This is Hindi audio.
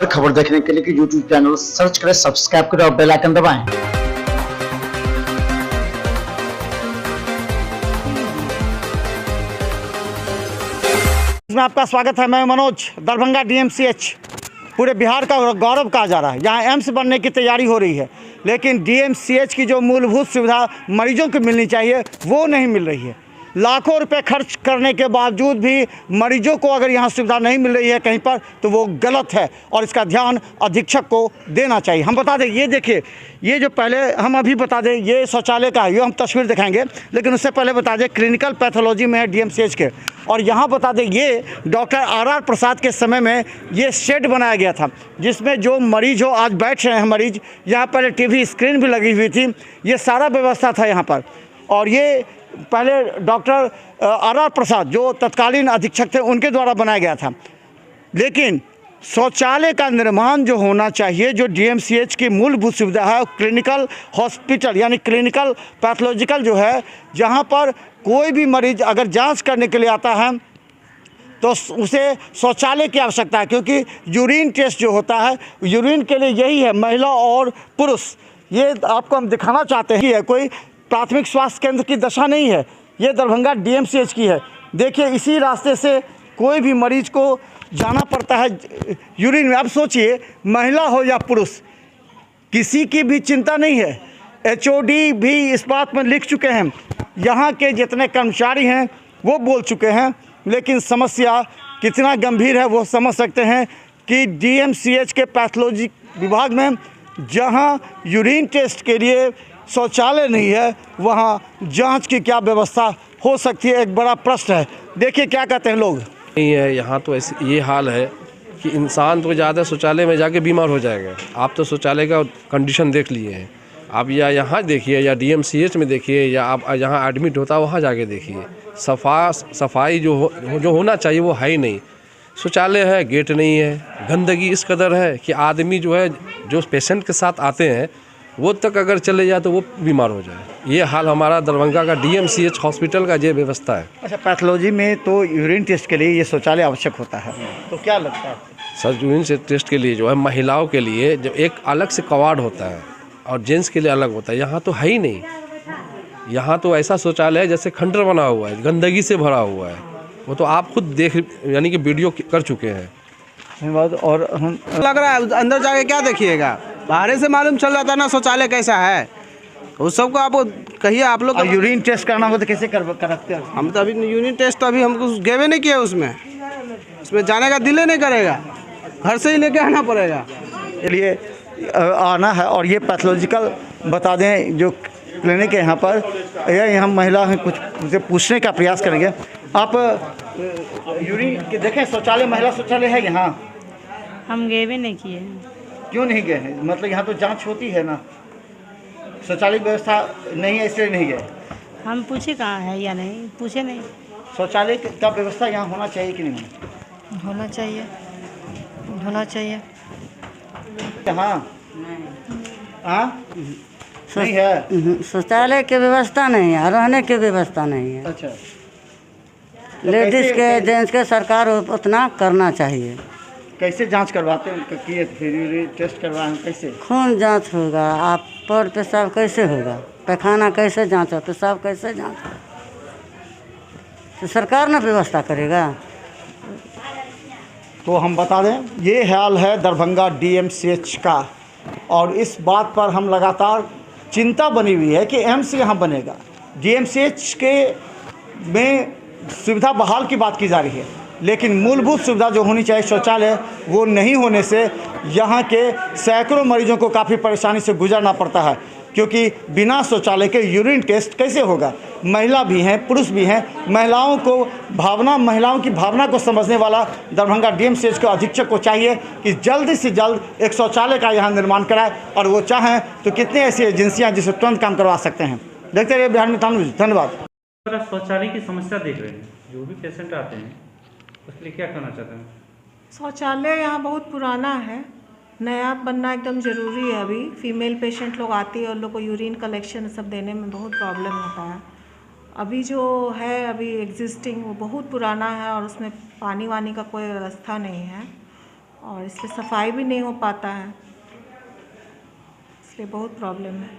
खबर देखने के लिए YouTube चैनल सर्च करें, सब्सक्राइब करें और बेल आइकन दबाएं। इसमें आपका स्वागत है। मैं मनोज। दरभंगा डीएमसीएच पूरे बिहार का गौरव कहा जा रहा है। यहाँ एम्स बनने की तैयारी हो रही है, लेकिन डीएमसीएच की जो मूलभूत सुविधा मरीजों को मिलनी चाहिए वो नहीं मिल रही है। लाखों रुपए खर्च करने के बावजूद भी मरीजों को अगर यहाँ सुविधा नहीं मिल रही है कहीं पर, तो वो गलत है और इसका ध्यान अधीक्षक को देना चाहिए। हम बता दें, ये देखिए, ये जो पहले हम अभी बता दें, ये शौचालय का है, ये हम तस्वीर दिखाएंगे, लेकिन उससे पहले बता दें क्लिनिकल पैथोलॉजी में है डीएमसीएच के। और यहाँ बता दें, ये डॉक्टर आर प्रसाद के समय में ये शेड बनाया गया था, जिसमें जो मरीज हो, आज बैठ रहे हैं मरीज, यहाँ पहले टीवी स्क्रीन भी लगी हुई थी, ये सारा व्यवस्था था यहाँ पर। और ये पहले डॉक्टर आर प्रसाद जो तत्कालीन अधीक्षक थे उनके द्वारा बनाया गया था। लेकिन शौचालय का निर्माण जो होना चाहिए, जो डीएमसीएच की मूलभूत सुविधा है, क्लिनिकल हॉस्पिटल यानी क्लिनिकल पैथोलॉजिकल जो है, जहाँ पर कोई भी मरीज अगर जांच करने के लिए आता है तो उसे शौचालय की आवश्यकता है, क्योंकि यूरिन टेस्ट जो होता है, यूरिन के लिए यही है, महिला और पुरुष। ये आपको हम दिखाना चाहते हैं कि कोई प्राथमिक स्वास्थ्य केंद्र की दशा नहीं है, ये दरभंगा डीएमसीएच की है। देखिए, इसी रास्ते से कोई भी मरीज को जाना पड़ता है यूरिन में। अब सोचिए, महिला हो या पुरुष, किसी की भी चिंता नहीं है। एचओडी भी इस बात में लिख चुके हैं, यहाँ के जितने कर्मचारी हैं वो बोल चुके हैं। लेकिन समस्या कितना गंभीर है वो समझ सकते हैं कि डीएमसीएच के पैथोलॉजी विभाग में जहाँ यूरिन टेस्ट के लिए शौचालय नहीं है, वहाँ जांच की क्या व्यवस्था हो सकती है, एक बड़ा प्रश्न है। देखिए क्या कहते हैं लोग। नहीं है यहाँ तो ऐसे ये हाल है कि इंसान तो ज़्यादा शौचालय में जाके बीमार हो जाएगा। आप तो शौचालय का कंडीशन देख लिए हैं, आप या यहाँ देखिए या डीएमसीएच में देखिए, या आप यहाँ एडमिट होता है वहाँ जाके देखिए। सफाई जो होना चाहिए वो है ही नहीं। शौचालय है, गेट नहीं है, गंदगी इस कदर है कि आदमी जो है, जो पेशेंट के साथ आते हैं वो तक अगर चले जाए तो वो बीमार हो जाए। ये हाल हमारा दरभंगा का डीएमसीएच हॉस्पिटल का ये व्यवस्था है। अच्छा, पैथोलॉजी में तो यूरिन टेस्ट के लिए ये शौचालय आवश्यक होता है, तो क्या लगता है सर? यूरिन टेस्ट के लिए जो है महिलाओं के लिए जो एक अलग से कवार्ड होता है और जेंट्स के लिए अलग होता है, यहाँ तो है ही नहीं। यहाँ तो ऐसा शौचालय है जैसे खंडर बना हुआ है, गंदगी से भरा हुआ है। वो तो आप खुद देख, यानी कि वीडियो कर चुके हैं। और हम लग रहा है अंदर जाके क्या देखिएगा, बाहर से मालूम चल जाता है ना शौचालय कैसा है। उस सबको आप कहिए, आप लोग यूरिन टेस्ट करना हो तो कैसे करते हैं? हम तो अभी यूरिन टेस्ट तो अभी हमको गए नहीं किया, उसमें जाने का दिल ही नहीं करेगा, घर से ही लेके आना पड़ेगा। लिए आना है। और ये पैथोलॉजिकल बता दें जो क्लिनिक है यहाँ पर, यहाँ महिला हैं, कुछ उनसे पूछने का प्रयास करेंगे। आप यूरिन के देखें, शौचालय महिला शौचालय है यहाँ? हम गए भी नहीं किए हैं। क्यों नहीं गए हैं? मतलब यहाँ तो जांच होती है ना, शौचालय व्यवस्था नहीं है इसलिए नहीं गए। हम पूछे कहाँ है या नहीं, पूछे नहीं। शौचालय का व्यवस्था यहाँ होना चाहिए कि नहीं? होना चाहिए, होना चाहिए। हाँ, हाँ नहीं है शौचालय की व्यवस्था नहीं है, रहने की व्यवस्था नहीं है। अच्छा, लेडीज़ के जेंट्स के सरकार उतना करना चाहिए। कैसे जांच करवाते हैं? किए फिर टेस्ट करवाएं कैसे? खून जांच होगा, आप पर पेशाब कैसे होगा, पैखाना कैसे जांच हो, पेशाब कैसे जांच हो, तो सरकार ना व्यवस्था करेगा। तो हम बता दें, ये हाल है दरभंगा डीएमसीएच का, और इस बात पर हम लगातार चिंता बनी हुई है कि एम्स यहाँ बनेगा। डीएमसीएच के में सुविधा बहाल की बात की जा रही है, लेकिन मूलभूत सुविधा जो होनी चाहिए शौचालय, वो नहीं होने से यहाँ के सैकड़ों मरीजों को काफ़ी परेशानी से गुजरना पड़ता है। क्योंकि बिना शौचालय के यूरिन टेस्ट कैसे होगा? महिला भी हैं, पुरुष भी हैं। महिलाओं की भावना को समझने वाला दरभंगा डीएमसीएच के अधीक्षक को चाहिए कि जल्द से जल्द एक शौचालय का यहाँ निर्माण कराए, और वो चाहें तो कितनी ऐसी एजेंसियाँ जिससे तुरंत काम करवा सकते हैं। देखते रहिए बिहार में न्यूज़। धन्यवाद। शौचालय की समस्या देख रहे हैं, जो भी पेशेंट आते हैं उसके लिए क्या करना चाहते हैं? शौचालय यहाँ बहुत पुराना है, नया बनना एकदम ज़रूरी है। अभी फीमेल पेशेंट लोग आती है और लोग को यूरिन कलेक्शन सब देने में बहुत प्रॉब्लम होता है। अभी जो है अभी एग्जिस्टिंग वो बहुत पुराना है और उसमें पानी वानी का कोई व्यवस्था नहीं है। और इसलिए सफाई भी नहीं हो पाता है, इसलिए बहुत प्रॉब्लम है।